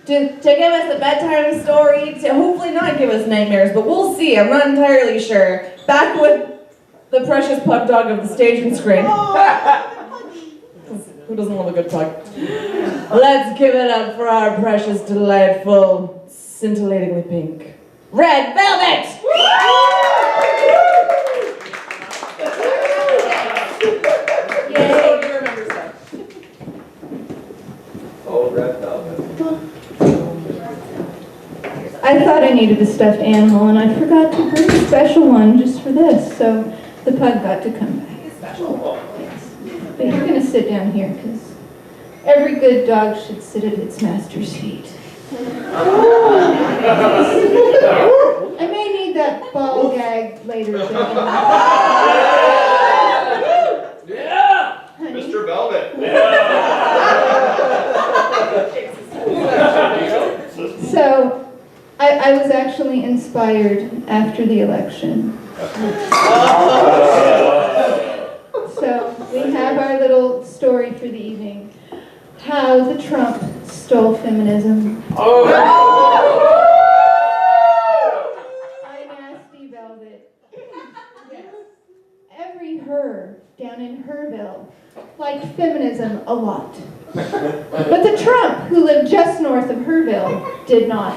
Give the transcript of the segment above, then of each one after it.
to give us a bedtime story, to hopefully not give us nightmares, but we'll see, I'm not entirely sure. Back with the precious pug dog of the staging screen. Who doesn't love a good pug? Let's give it up for our precious, delightful, scintillatingly pink Red Velvet! Yay, you remember stuff. Oh, Red Velvet. I thought I needed a stuffed animal, and I forgot to bring a special one just for this, so the pug got to come back. Special. Yes. But you're going to sit down here, because every good dog should sit at its master's feet. I may need that ball gag later. Yeah! Honey. Mr. Velvet. So, I was actually inspired after the election. So, we have our little story for the evening. How the Trump stole feminism. I nasty Velvet. Yes. Every her down in Herville liked feminism a lot. But the Trump, who lived just north of Herville, did not.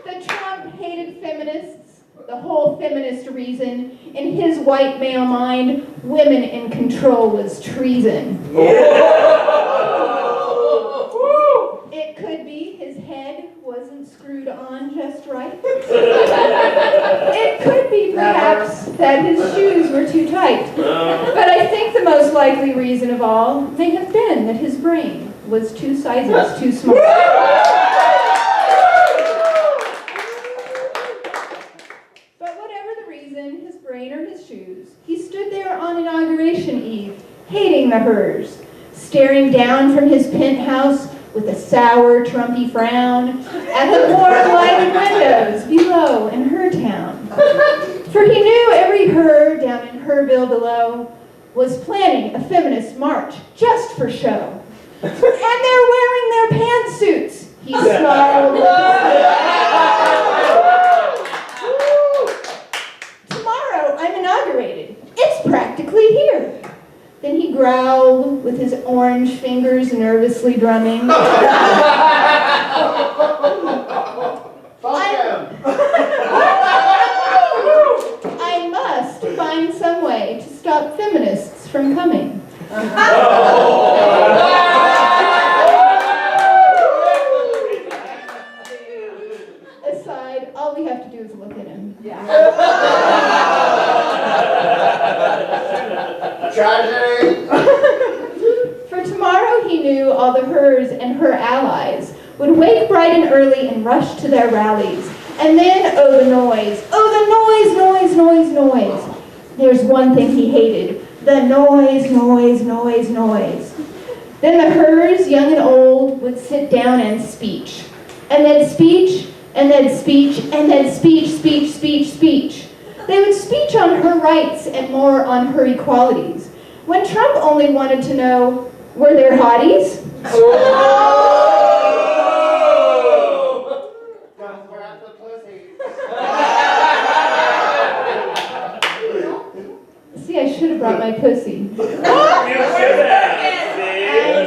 The Trump hated feminists, the whole feminist reason. In his white male mind, women in control was treason. It could be his head wasn't screwed on just right. It could be perhaps that his shoes were too tight. But I think the most likely reason of all may have been that his brain was 2 sizes too small. But whatever the reason, his brain or his shoes, he stood there on Inauguration Eve, hating the hers, staring down from his penthouse with a sour, Trumpy frown at the warm lighted windows below in her town. For he knew every her down in Herville below was planning a feminist march just for show. And they're wearing their pantsuits, he snarled. Tomorrow I'm inaugurated. It's practically here. Then he growled with his orange fingers nervously drumming. I must find some way to stop feminists from coming. Aside, all we have to do is look at him. For tomorrow he knew all the hers and her allies would wake bright and early and rush to their rallies. And then, oh the noise, noise, noise, noise. There's one thing he hated, the noise, noise, noise, noise. Then the hers, young and old, would sit down and speech. And then speech, and then speech, and then speech, speech, speech, speech. They would speech on her rights and more on her equalities. When Trump only wanted to know, were there hotties? See, I should have brought my pussy. You should have. I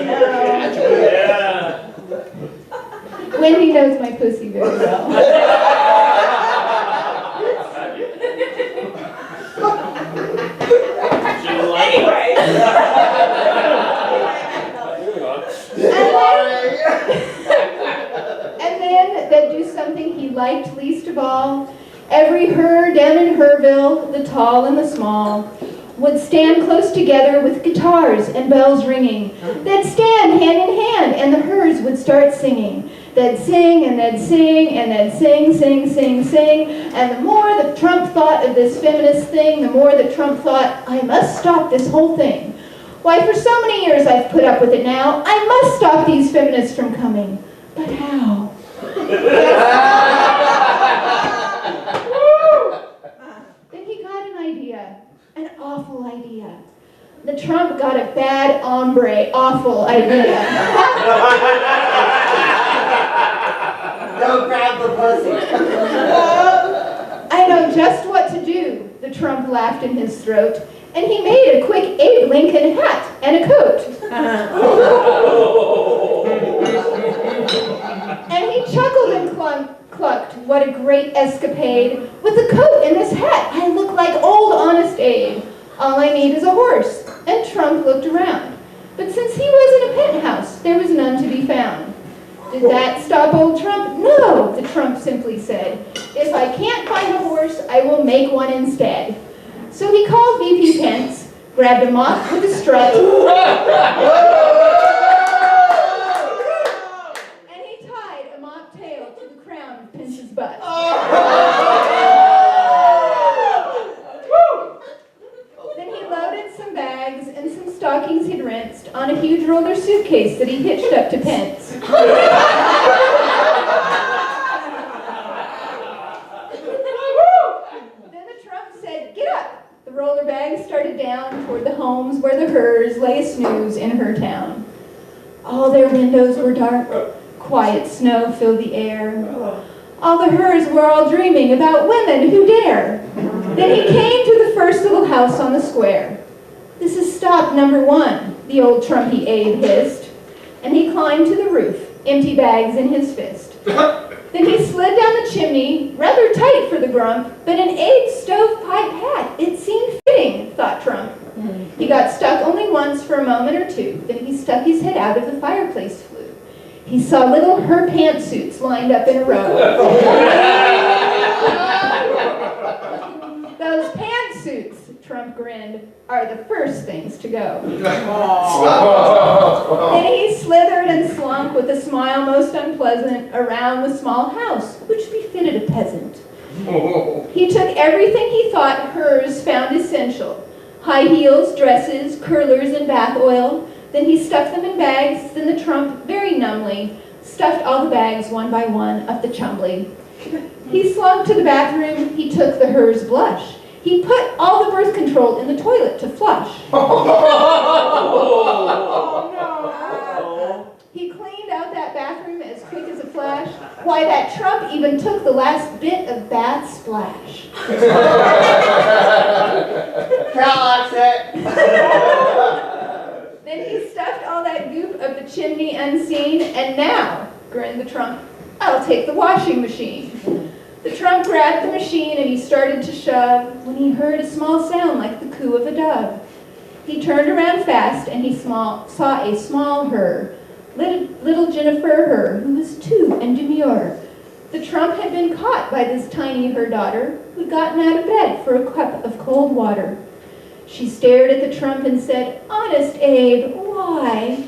know. Wendy knows my pussy very well. Anyway. And then they'd do something he liked least of all. Every her down in Herville, the tall and the small, would stand close together with guitars and bells ringing. They'd stand hand in hand, and the hers would start singing. They'd sing, and they'd sing, and they'd sing, sing, sing, sing. And the more that Trump thought of this feminist thing, the more that Trump thought, I must stop this whole thing. Why, for so many years I've put up with it now. I must stop these feminists from coming. But how? Then he got an idea, an awful idea. The the Trump got a bad hombre, awful idea. Don't grab the pussy. I know just what to do, the Trump laughed in his throat, and he made a quick Abe Lincoln hat and a coat. And he chuckled and clucked, what a great escapade. With a coat and this hat, I look like old Honest Abe. All I need is a horse. And Trump looked around. But since he was in a penthouse, there was none to be found. Did that stop old Trump? No, the Trump simply said. If I can't find a horse, I will make one instead. So he called VP Pence, grabbed a mop with a strut, and he tied a mop tail to the crown of Pence's butt. Then he loaded some bags and some stockings he'd rinsed on a huge roller suitcase that he hitched up to Pence. Then the Trump said, "Get up." The roller bags started down toward the homes where the Hers lay a snooze in her town. All their windows were dark. Quiet snow filled the air. All the Hers were all dreaming about women who dare. Then he came to the first little house on the square. "This is stop number 1, the old Trumpy Abe hissed. And he climbed to the roof, empty bags in his fist. Then he slid down the chimney, rather tight for the grump, but an Abe's stovepipe hat, it seemed fitting, thought Trump. He got stuck only once for a moment or two, then he stuck his head out of the fireplace flue. He saw little her pantsuits lined up in a row. Those pantsuits, Trump grinned, are the first things to go. Then he slithered and slunk with a smile most unpleasant around the small house, which befitted a peasant. He took everything he thought Hers found essential. High heels, dresses, curlers, and bath oil. Then he stuffed them in bags, then the Trump, very numbly, stuffed all the bags one by one up the chumbly. He slunk to the bathroom, he took the Hers blush. He put all the birth control in the toilet to flush. He cleaned out that bathroom as quick as a flash. Why, that Trump even took the last bit of bath splash. Then he stuffed all that goop up the chimney unseen, and now, grinned the Trump, I'll take the washing machine. The Trump grabbed the machine and he started to shove when he heard a small sound like the coo of a dove. He turned around fast and he saw a small Her, little Jennifer Her, who was 2 and demure. The Trump had been caught by this tiny Her daughter who'd gotten out of bed for a cup of cold water. She stared at the Trump and said, "Honest Abe, why?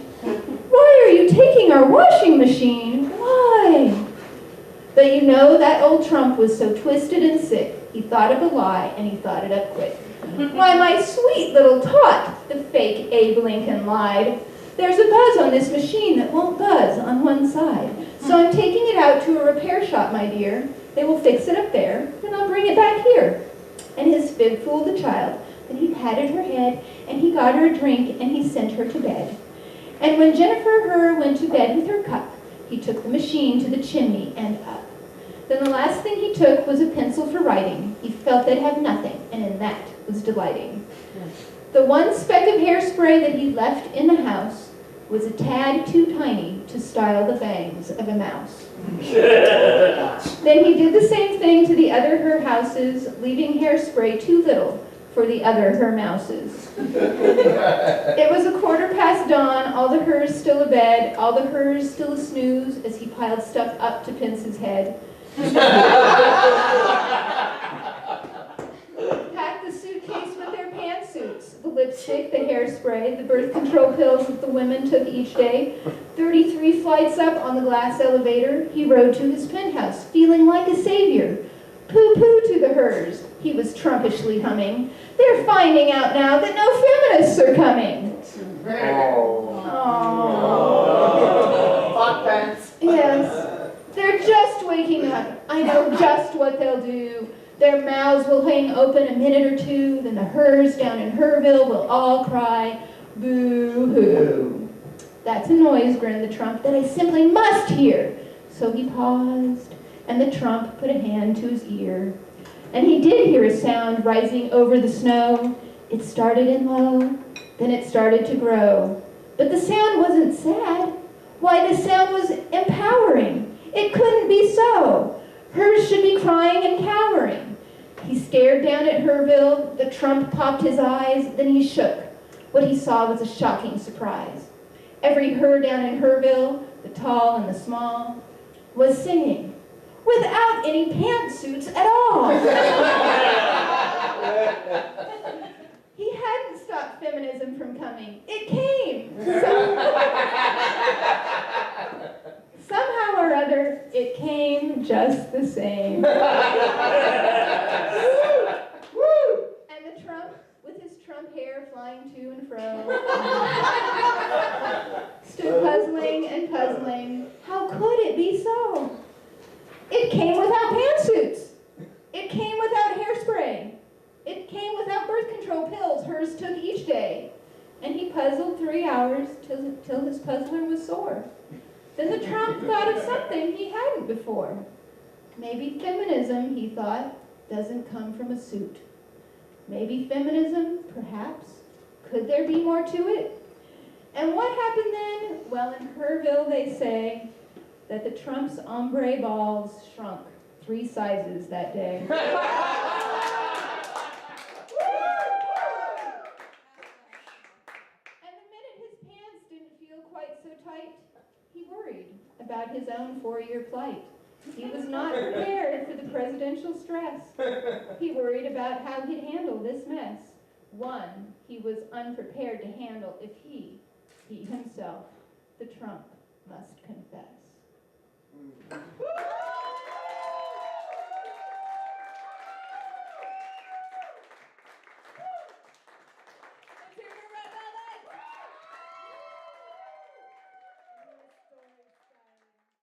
Why are you taking our washing machine? Why?" But you know that old Trump was so twisted and sick, he thought of a lie and he thought it up quick. "Why, my sweet little tot," the fake Abe Lincoln lied. "There's a buzz on this machine that won't buzz on one side. So I'm taking it out to a repair shop, my dear. They will fix it up there, and I'll bring it back here." And his fib fooled the child. Then he patted her head, and he got her a drink, and he sent her to bed. And when Jennifer Her went to bed with her cup, he took the machine to the chimney and up. Then the last thing he took was a pencil for writing. He felt they'd have nothing, and in that was delighting. The one speck of hairspray that he left in the house was a tad too tiny to style the fangs of a mouse. Then he did the same thing to the other Her houses, leaving hairspray too little for the other Her mouses. It was 1/4 dawn, all the Hers still abed, all the Hers still a snooze as he piled stuff up to Pence's head. Packed the suitcase with their pantsuits, the lipstick, the hairspray, the birth control pills that the women took each day. 33 flights up on the glass elevator, he rode to his penthouse, feeling like a savior. Pooh-pooh to the Hers, he was trumpishly humming. They're finding out now that no feminists are coming. Fuck Pence. Yes, they're just waking up. I know just what they'll do. Their mouths will playing open a minute or two, then the hers down in Herville will all cry, boo-hoo. That's a noise, grinned the trump, that I simply must hear. So he paused, and the trump put a hand to his ear. And he did hear a sound rising over the snow. It started in low, then it started to grow. But the sound wasn't sad. Why, the sound was empowering. It couldn't be so. Hers should be crying and cowering. He stared down at Herville, the trump popped his eyes, then he shook. What he saw was a shocking surprise. Every her down in Herville, the tall and the small, was singing, without any pantsuits at all. He hadn't stopped feminism from coming. It came. Somehow or other, it came just the same. And the trump, with his trump hair flying to and fro, stood puzzling and puzzling. How could it be so? It came without pantsuits. It came without hairspray. It came without birth control pills hers took each day. And he puzzled 3 hours till his puzzler was sore. Then the trump thought of something he hadn't before. Maybe feminism, he thought, doesn't come from a suit. Maybe feminism, perhaps, could there be more to it? And what happened then? Well, in Herville they say that the trump's ombre balls shrunk 3 sizes that day. And the minute his pants didn't feel quite so tight, he worried about his own 4-year plight. He was not prepared for the presidential stress. He worried about how he'd handle this mess. One he was unprepared to handle if he himself, the trump, must confess.